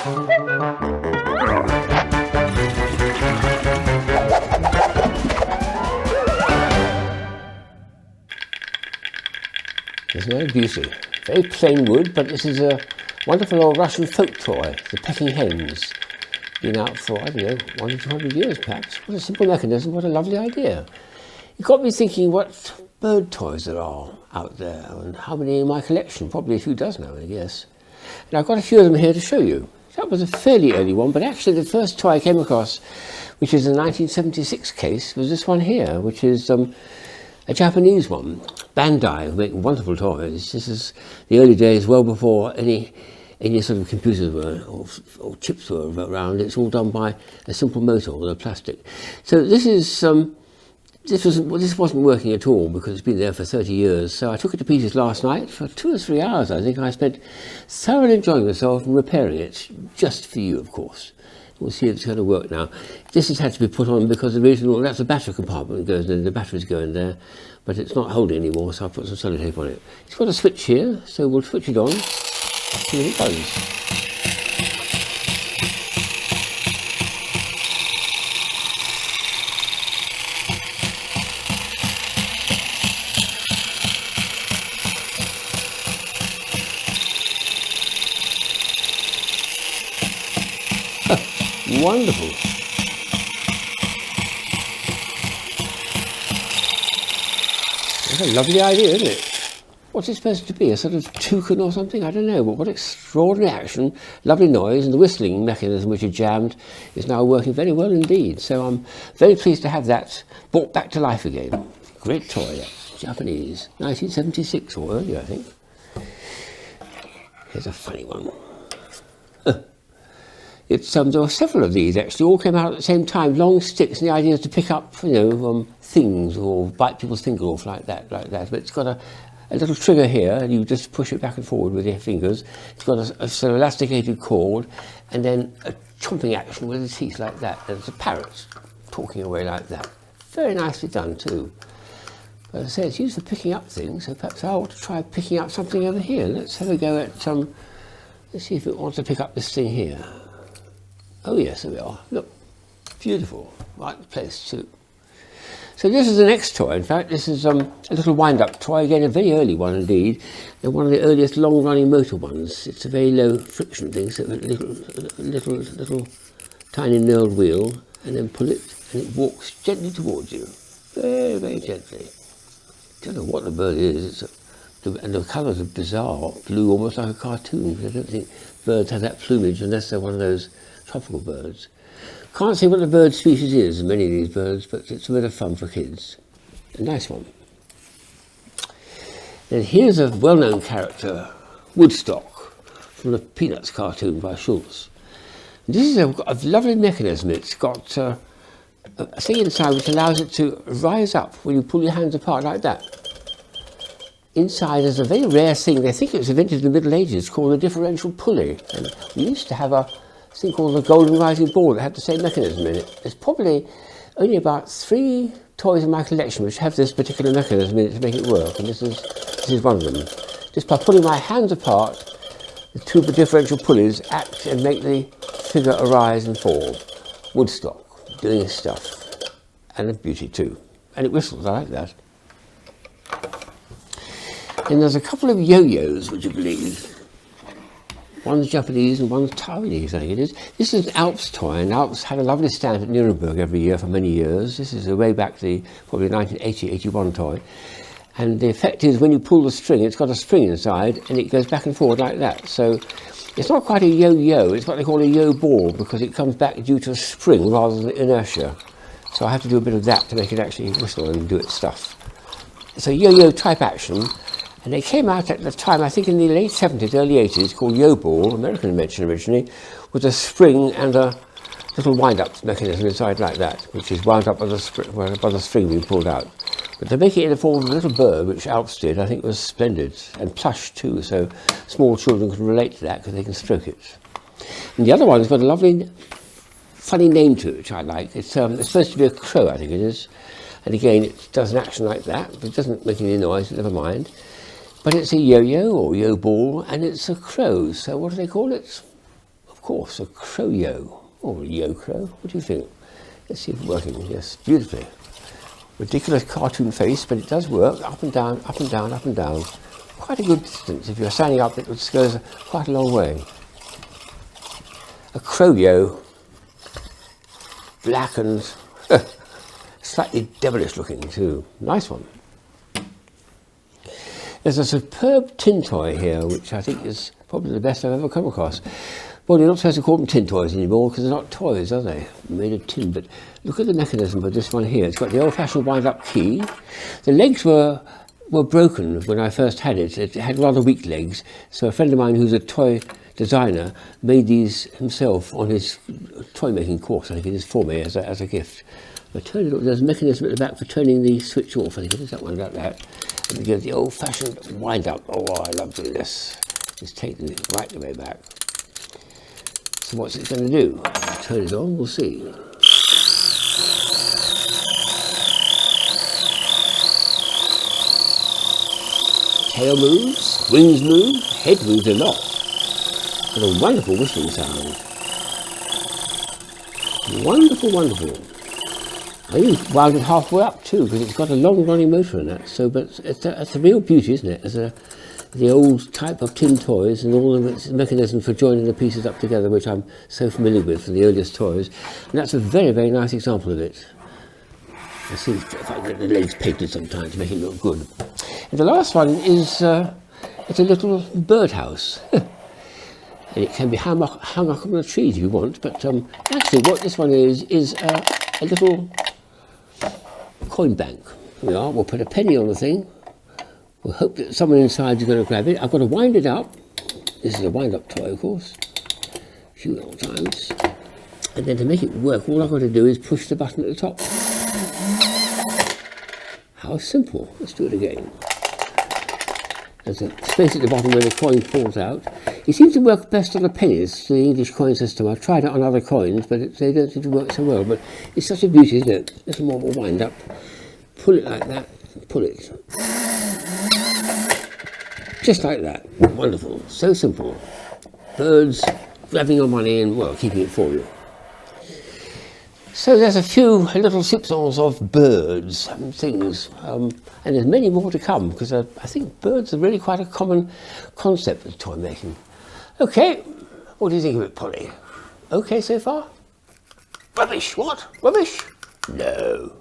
There's no beauty. Very plain wood, but this is a wonderful old Russian folk toy, the pecking hens. Been out for, I don't know, 100 or 200 years perhaps. What a simple mechanism, what a lovely idea. It got me thinking what bird toys there are out there and how many in my collection, probably a few dozen now, I guess. And I've got a few of them here to show you. That was a fairly early one, but actually the first toy I came across, which is a 1976 case, was this one here, which is a Japanese one. Bandai, who make wonderful toys. This is the early days, well before any sort of computers were or chips were around. It's all done by a simple motor with a plastic. So this is this wasn't working at all because it's been there for 30 years. So I took it to pieces last night for 2 or 3 hours. I think I spent thoroughly enjoying myself and repairing it, just for you, of course. We'll see if it's going to work now. This has had to be put on because the original, that's the battery compartment that goes in, the batteries go in there, but it's not holding anymore, so I'll put some sellotape on it. It's got a switch here, so we'll switch it on, see what it does. Wonderful. That's a lovely idea, isn't it? What's it supposed to be? A sort of toucan or something? I don't know, but what extraordinary action, lovely noise, and the whistling mechanism which is jammed is now working very well indeed. So I'm very pleased to have that brought back to life again. Great toy, that's Japanese, 1976 or earlier, I think. Here's a funny one. There were several of these actually, all came out at the same time, long sticks, and the idea is to pick up, things or bite people's finger off like that. But it's got a little trigger here, and you just push it back and forward with your fingers. It's got a sort of elasticated cord, and then a chomping action with the teeth like that. There's a parrot talking away like that. Very nicely done too. But as I say, it's used for picking up things, so perhaps I ought to try picking up something over here. Let's have a go at let's see if it wants to pick up this thing here. Oh yes, there we are. Look, beautiful. Right place too. So this is the next toy. In fact, this is a little wind-up toy. Again, a very early one indeed. And one of the earliest long-running motor ones. It's a very low friction thing, so a little tiny knurled wheel, and then pull it, and it walks gently towards you. Very, very gently. Don't know what the bird is. And the colours are bizarre. Blue, almost like a cartoon. I don't think birds have that plumage unless they're one of those tropical birds. Can't say what the bird species is, many of these birds, but it's a bit of fun for kids. A nice one. Then here's a well-known character, Woodstock, from the Peanuts cartoon by Schultz. And this is a lovely mechanism. It's got a thing inside which allows it to rise up when you pull your hands apart like that. Inside is a very rare thing. They think it was invented in the Middle Ages, called a differential pulley. And we used to have a thing called the golden rising ball that had the same mechanism in it. There's probably only about 3 toys in my collection which have this particular mechanism in it to make it work, and this is one of them. Just by pulling my hands apart, the 2 differential pulleys act and make the figure arise and fall. Woodstock, doing his stuff. And a beauty too. And it whistles, I like that. And there's a couple of yo-yos, would you believe? One's Japanese and one's Taiwanese, I think it is. This is an Alps toy, and Alps had a lovely stand at Nuremberg every year for many years. This is a way back to probably 1980-81 toy. And the effect is when you pull the string, it's got a spring inside, and it goes back and forward like that. So it's not quite a yo-yo, it's what they call a yo-ball, because it comes back due to a spring rather than inertia. So I have to do a bit of that to make it actually whistle and do its stuff. It's a yo-yo type action. And they came out at the time, I think in the late 70s, early 80s, called Yo-Ball, American invention originally, with a spring and a little wind-up mechanism inside like that, which is wound up by the string being pulled out. But to make it in the form of a little bird, which Alps did, I think was splendid, and plush too, so small children can relate to that because they can stroke it. And the other one's got a lovely, funny name to it, which I like. It's supposed to be a crow, I think it is. And again, it does an action like that, but it doesn't make any noise, never mind. But it's a yo-yo or yo-ball, and it's a crow. So what do they call it? Of course, a crow-yo, or a yo-crow. What do you think? Let's see if it's working. Yes, beautifully. Ridiculous cartoon face, but it does work. Up and down, up and down, up and down. Quite a good distance. If you're standing up, it goes quite a long way. A crow-yo, black and slightly devilish looking too. Nice one. There's a superb tin toy here, which I think is probably the best I've ever come across. Well, you're not supposed to call them tin toys anymore because they're not toys, are they? They're made of tin, but look at the mechanism of this one here. It's got the old-fashioned wind-up key. The legs were broken when I first had it. It had rather weak legs, so a friend of mine who's a toy designer made these himself on his toy-making course. I think it is for me as a gift. I turned it up. There's a mechanism at the back for turning the switch off. I think it is that one about that. And we get the old-fashioned wind-up. Oh, I love doing this. Just take the right the way back. So what's it going to do? Turn it on, we'll see. Tail moves, wings move, head moves a lot. And a wonderful whistling sound. Wonderful, wonderful. I even wound it halfway up too, because it's got a long running motor in that. So, but it's a real beauty, isn't it? As the old type of tin toys and all of its mechanism for joining the pieces up together, which I'm so familiar with from the earliest toys. And that's a very, very nice example of it. I see if I can get the legs painted sometimes to make it look good. And the last one is it's a little birdhouse. And it can be hung up on a tree if you want, but actually what this one is a little coin bank. Here we are. We'll put a penny on the thing. We'll hope that someone inside is going to grab it. I've got to wind it up. This is a wind-up toy, of course. A few little times. And then to make it work, all I've got to do is push the button at the top. How simple. Let's do it again. There's a space at the bottom where the coin falls out. It seems to work best on the pennies, the English coin system. I've tried it on other coins, but they don't seem to work so well. But it's such a beauty, isn't it? Little more will wind up. Pull it like that. Pull it. Just like that. Wonderful. So simple. Birds grabbing your money and, well, keeping it for you. So there's a few little soupçons of birds and things, and there's many more to come, because I think birds are really quite a common concept of toy making. Okay, what do you think of it, Polly? Okay so far? Rubbish, what? Rubbish? No.